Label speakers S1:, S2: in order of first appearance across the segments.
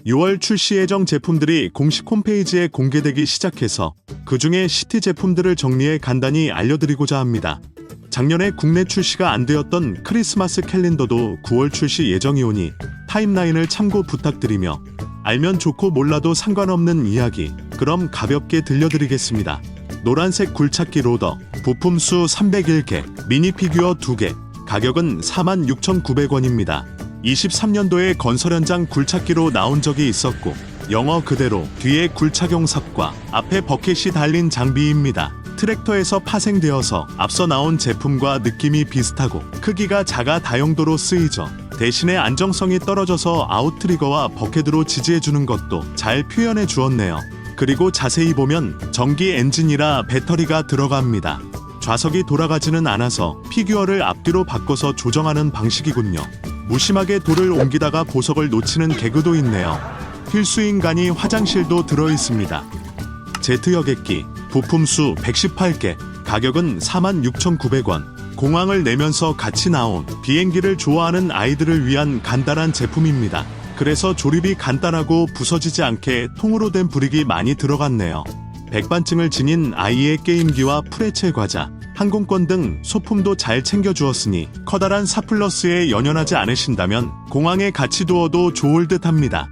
S1: 6월 출시 예정 제품들이 공식 홈페이지에 공개되기 시작해서 그중에 시티 제품들을 정리해 간단히 알려드리고자 합니다. 작년에 국내 출시가 안 되었던 크리스마스 캘린더도 9월 출시 예정이오니 타임라인을 참고 부탁드리며 알면 좋고 몰라도 상관없는 이야기, 그럼 가볍게 들려드리겠습니다. 노란색 굴착기 로더, 부품 수 301개, 미니 피규어 2개, 가격은 46,900원입니다. 23년도에 건설 현장 굴착기로 나온 적이 있었고 영어 그대로 뒤에 굴착용 삽과 앞에 버켓이 달린 장비입니다. 트랙터에서 파생되어서 앞서 나온 제품과 느낌이 비슷하고 크기가 작아 다용도로 쓰이죠. 대신에 안정성이 떨어져서 아웃트리거와 버켓으로 지지해주는 것도 잘 표현해 주었네요. 그리고 자세히 보면 전기 엔진이라 배터리가 들어갑니다. 좌석이 돌아가지는 않아서 피규어를 앞뒤로 바꿔서 조정하는 방식이군요. 무심하게 돌을 옮기다가 보석을 놓치는 개그도 있네요. 필수인간이 화장실도 들어있습니다. 제트 여객기, 부품 수 118개, 가격은 46,900원. 공황을 내면서 같이 나온 비행기를 좋아하는 아이들을 위한 간단한 제품입니다. 그래서 조립이 간단하고 부서지지 않게 통으로 된 브릭이 많이 들어갔네요. 백반증을 지닌 아이의 게임기와 프레첼 과자, 항공권 등 소품도 잘 챙겨주었으니 커다란 사플러스에 연연하지 않으신다면 공항에 같이 두어도 좋을 듯 합니다.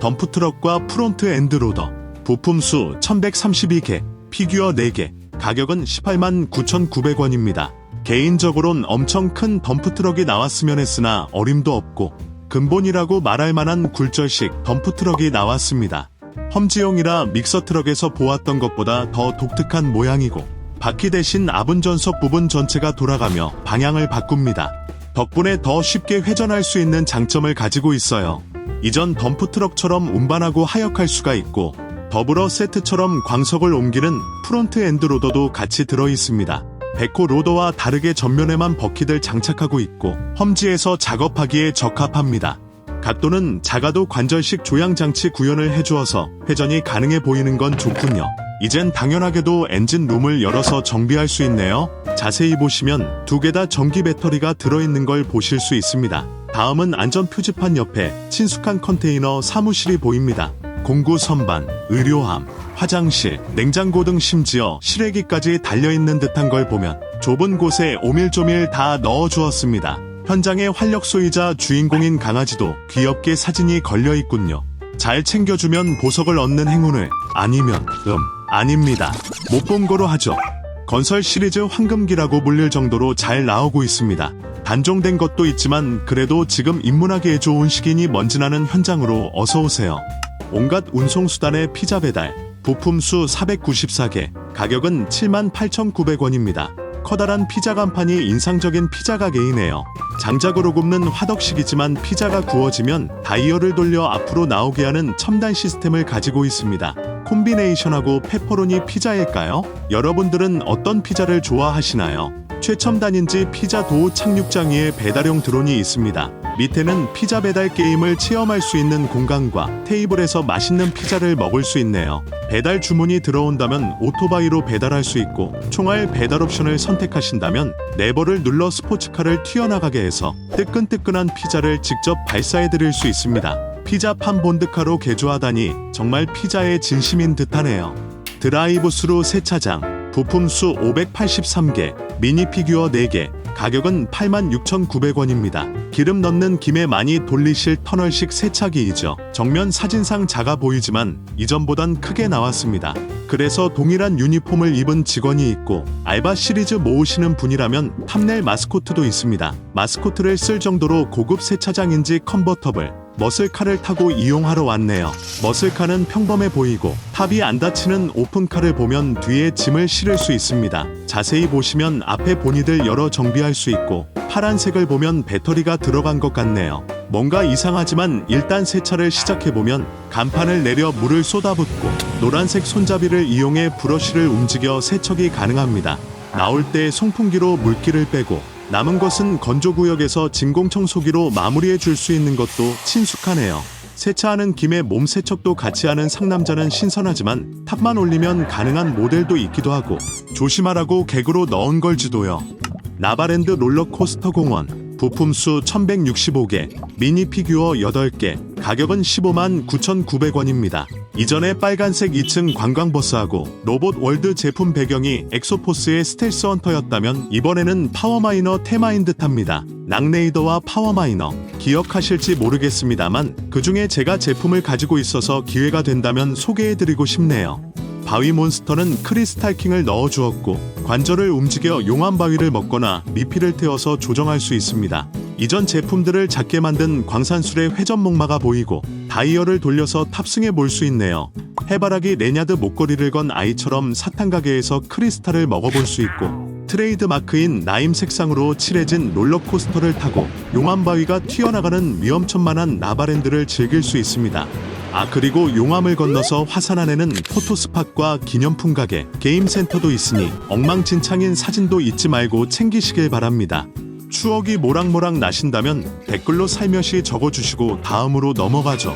S1: 덤프트럭과 프론트 엔드로더, 부품 수 1132개, 피규어 4개, 가격은 189,900원입니다. 개인적으론 엄청 큰 덤프트럭이 나왔으면 했으나 어림도 없고 근본이라고 말할 만한 굴절식 덤프트럭이 나왔습니다. 험지용이라 믹서트럭에서 보았던 것보다 더 독특한 모양이고 바퀴 대신 아분전석 부분 전체가 돌아가며 방향을 바꿉니다. 덕분에 더 쉽게 회전할 수 있는 장점을 가지고 있어요. 이전 덤프트럭처럼 운반하고 하역할 수가 있고 더불어 세트처럼 광석을 옮기는 프론트 엔드 로더도 같이 들어있습니다. 백호 로더와 다르게 전면에만 버킷을 장착하고 있고 험지에서 작업하기에 적합합니다. 각도는 작아도 관절식 조향장치 구현을 해주어서 회전이 가능해 보이는 건 좋군요. 이젠 당연하게도 엔진룸을 열어서 정비할 수 있네요. 자세히 보시면 두 개 다 전기 배터리가 들어있는 걸 보실 수 있습니다. 다음은 안전 표지판 옆에 친숙한 컨테이너 사무실이 보입니다. 공구 선반, 의료함, 화장실, 냉장고 등 심지어 실외기까지 달려있는 듯한 걸 보면 좁은 곳에 오밀조밀 다 넣어주었습니다. 현장의 활력소이자 주인공인 강아지도 귀엽게 사진이 걸려있군요. 잘 챙겨주면 보석을 얻는 행운을, 아닙니다. 못 본 거로 하죠. 건설 시리즈 황금기라고 불릴 정도로 잘 나오고 있습니다. 단종된 것도 있지만 그래도 지금 입문하기에 좋은 시기니 먼지나는 현장으로 어서오세요. 온갖 운송수단의 피자 배달, 부품 수 494개, 가격은 78,900원입니다. 커다란 피자 간판이 인상적인 피자 가게이네요. 장작으로 굽는 화덕식이지만 피자가 구워지면 다이얼을 돌려 앞으로 나오게 하는 첨단 시스템을 가지고 있습니다. 콤비네이션하고 페퍼로니 피자일까요? 여러분들은 어떤 피자를 좋아하시나요? 최첨단인지 피자 도우 착륙장 위에 배달용 드론이 있습니다. 밑에는 피자 배달 게임을 체험할 수 있는 공간과 테이블에서 맛있는 피자를 먹을 수 있네요. 배달 주문이 들어온다면 오토바이로 배달할 수 있고 총알 배달 옵션을 선택하신다면 레버를 눌러 스포츠카를 튀어나가게 해서 뜨끈뜨끈한 피자를 직접 발사해 드릴 수 있습니다. 피자판 본드카로 개조하다니 정말 피자의 진심인 듯하네요. 드라이브스루 세차장, 부품 수 583개, 미니 피규어 4개, 가격은 86,900원입니다. 기름 넣는 김에 많이 돌리실 터널식 세차기이죠. 정면 사진상 작아 보이지만 이전보단 크게 나왔습니다. 그래서 동일한 유니폼을 입은 직원이 있고 알바 시리즈 모으시는 분이라면 탐낼 마스코트도 있습니다. 마스코트를 쓸 정도로 고급 세차장인지 컨버터블, 머슬카를 타고 이용하러 왔네요. 머슬카는 평범해 보이고 탑이 안 닫히는 오픈카를 보면 뒤에 짐을 실을 수 있습니다. 자세히 보시면 앞에 보니들 열어 정비할 수 있고 파란색을 보면 배터리가 들어간 것 같네요. 뭔가 이상하지만 일단 세차를 시작해보면 간판을 내려 물을 쏟아붓고 노란색 손잡이를 이용해 브러쉬를 움직여 세척이 가능합니다. 나올 때 송풍기로 물기를 빼고 남은 것은 건조구역에서 진공청소기로 마무리해 줄 수 있는 것도 친숙하네요. 세차하는 김에 몸 세척도 같이 하는 상남자는 신선하지만 탑만 올리면 가능한 모델도 있기도 하고 조심하라고 객으로 넣은 걸지도요. 나바랜드 롤러코스터 공원, 부품수 1165개, 미니 피규어 8개, 가격은 15만 9,900원입니다. 이전에 빨간색 2층 관광버스하고 로봇 월드 제품 배경이 엑소포스의 스텔스 헌터였다면 이번에는 파워마이너 테마인 듯합니다. 락레이더와 파워마이너 기억하실지 모르겠습니다만 그중에 제가 제품을 가지고 있어서 기회가 된다면 소개해드리고 싶네요. 바위 몬스터는 크리스탈킹을 넣어주었고 관절을 움직여 용암 바위를 먹거나 미피를 태워서 조정할 수 있습니다. 이전 제품들을 작게 만든 광산술의 회전목마가 보이고 다이얼을 돌려서 탑승해 볼 수 있네요. 해바라기 레냐드 목걸이를 건 아이처럼 사탕 가게에서 크리스탈을 먹어볼 수 있고 트레이드 마크인 나임 색상으로 칠해진 롤러코스터를 타고 용암 바위가 튀어나가는 위험천만한 라바랜드를 즐길 수 있습니다. 그리고 용암을 건너서 화산 안에는 포토스팟과 기념품 가게, 게임센터도 있으니 엉망진창인 사진도 잊지 말고 챙기시길 바랍니다. 추억이 모락모락 나신다면 댓글로 살며시 적어주시고 다음으로 넘어가죠.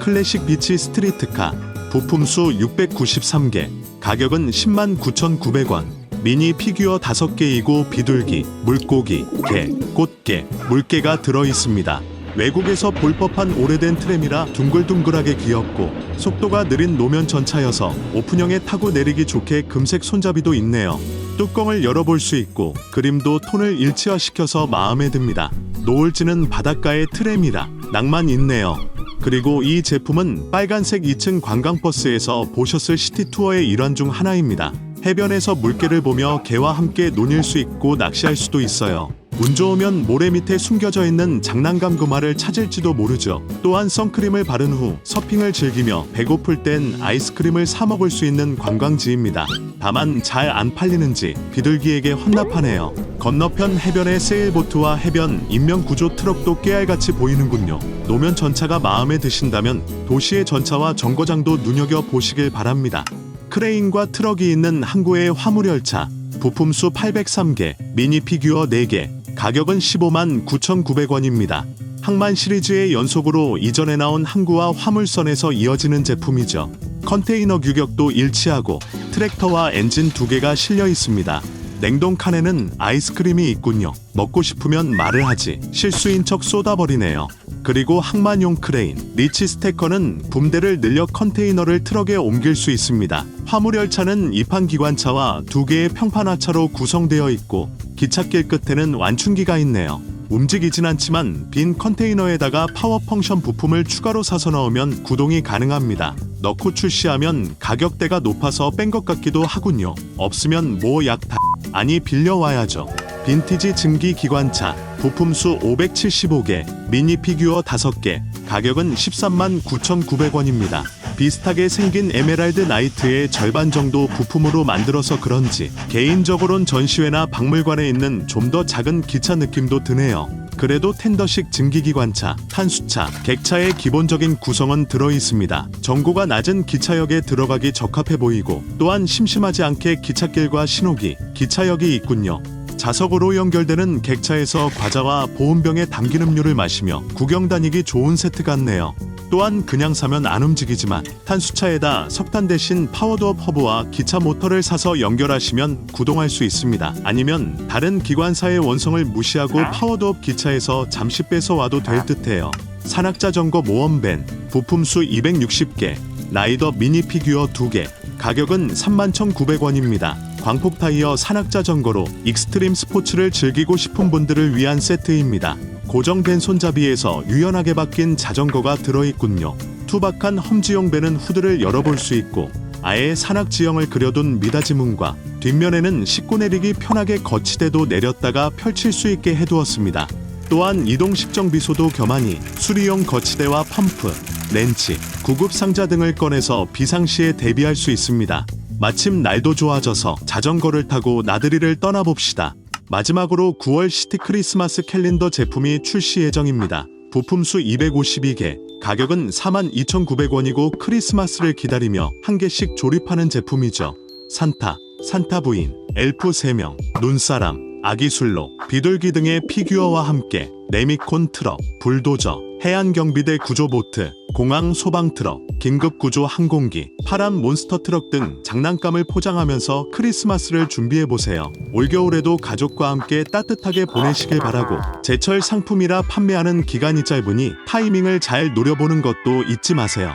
S1: 클래식 비치 스트리트카 부품수 693개, 가격은 10만 9,900원. 미니 피규어 5개이고 비둘기, 물고기, 개, 꽃게, 물개가 들어있습니다. 외국에서 볼 법한 오래된 트램이라 둥글둥글하게 귀엽고 속도가 느린 노면 전차여서 오픈형에 타고 내리기 좋게 금색 손잡이도 있네요. 뚜껑을 열어볼 수 있고 그림도 톤을 일치화시켜서 마음에 듭니다. 노을 지는 바닷가의 트램이라 낭만 있네요. 그리고 이 제품은 빨간색 2층 관광버스에서 보셨을 시티투어의 일환 중 하나입니다. 해변에서 물개를 보며 개와 함께 논일 수 있고 낚시할 수도 있어요. 운 좋으면 모래 밑에 숨겨져 있는 장난감 금화를 찾을지도 모르죠. 또한 선크림을 바른 후 서핑을 즐기며 배고플 땐 아이스크림을 사 먹을 수 있는 관광지입니다. 다만 잘 안 팔리는지 비둘기에게 헌납하네요. 건너편 해변의 세일보트와 해변 인명구조 트럭도 깨알같이 보이는군요. 노면 전차가 마음에 드신다면 도시의 전차와 정거장도 눈여겨보시길 바랍니다. 크레인과 트럭이 있는 항구의 화물열차 부품수 803개, 미니 피규어 4개, 가격은 15만 9,900원입니다. 항만 시리즈의 연속으로 이전에 나온 항구와 화물선에서 이어지는 제품이죠. 컨테이너 규격도 일치하고 트랙터와 엔진 2개가 실려 있습니다. 냉동 칸에는 아이스크림이 있군요. 먹고 싶으면 말을 하지 실수인 척 쏟아버리네요. 그리고 항만용 크레인, 리치 스태커는 붐대를 늘려 컨테이너를 트럭에 옮길 수 있습니다. 화물열차는 2판 기관차와 2개의 평판하차로 구성되어 있고 기찻길 끝에는 완충기가 있네요. 움직이진 않지만 빈 컨테이너에다가 파워 펑션 부품을 추가로 사서 넣으면 구동이 가능합니다. 넣고 출시하면 가격대가 높아서 뺀 것 같기도 하군요. 없으면 뭐 약 다 아니 빌려와야죠. 빈티지 증기 기관차 부품수 575개, 미니 피규어 5개, 가격은 13만 9,900원입니다. 비슷하게 생긴 에메랄드 나이트의 절반 정도 부품으로 만들어서 그런지 개인적으론 전시회나 박물관에 있는 좀 더 작은 기차 느낌도 드네요. 그래도 텐더식 증기기관차, 탄수차, 객차의 기본적인 구성은 들어있습니다. 전고가 낮은 기차역에 들어가기 적합해 보이고 또한 심심하지 않게 기찻길과 신호기, 기차역이 있군요. 자석으로 연결되는 객차에서 과자와 보온병에 담긴 음료를 마시며 구경 다니기 좋은 세트 같네요. 또한 그냥 사면 안 움직이지만 탄수차에다 석탄 대신 파워드업 허브와 기차 모터를 사서 연결하시면 구동할 수 있습니다. 아니면 다른 기관사의 원성을 무시하고 파워드업 기차에서 잠시 빼서 와도 될 듯해요. 산악자전거 모험밴 부품수 260개, 라이더 미니 피규어 2개, 가격은 31,900원입니다. 광폭 타이어 산악자전거로 익스트림 스포츠를 즐기고 싶은 분들을 위한 세트입니다. 고정된 손잡이에서 유연하게 바뀐 자전거가 들어있군요. 투박한 험지용 배는 후드를 열어볼 수 있고 아예 산악 지형을 그려둔 미닫이문과 뒷면에는 싣고 내리기 편하게 거치대도 내렸다가 펼칠 수 있게 해두었습니다. 또한 이동 식정 비소도 겸하니 수리용 거치대와 펌프, 렌치, 구급 상자 등을 꺼내서 비상시에 대비할 수 있습니다. 마침 날도 좋아져서 자전거를 타고 나들이를 떠나봅시다. 마지막으로 9월 시티 크리스마스 캘린더 제품이 출시 예정입니다. 부품수 252개, 가격은 42,900원이고 크리스마스를 기다리며 한 개씩 조립하는 제품이죠. 산타, 산타 부인, 엘프 3명, 눈사람, 아기술로, 비둘기 등의 피규어와 함께 레미콘 트럭, 불도저, 해안경비대 구조보트, 공항 소방 트럭, 긴급 구조 항공기, 파란 몬스터 트럭 등 장난감을 포장하면서 크리스마스를 준비해 보세요. 올겨울에도 가족과 함께 따뜻하게 보내시길 바라고, 제철 상품이라 판매하는 기간이 짧으니 타이밍을 잘 노려보는 것도 잊지 마세요.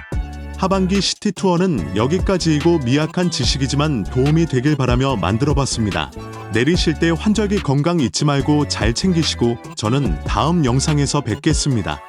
S1: 하반기 시티 투어는 여기까지이고 미약한 지식이지만 도움이 되길 바라며 만들어봤습니다. 내리실 때 환절기 건강 잊지 말고 잘 챙기시고 저는 다음 영상에서 뵙겠습니다.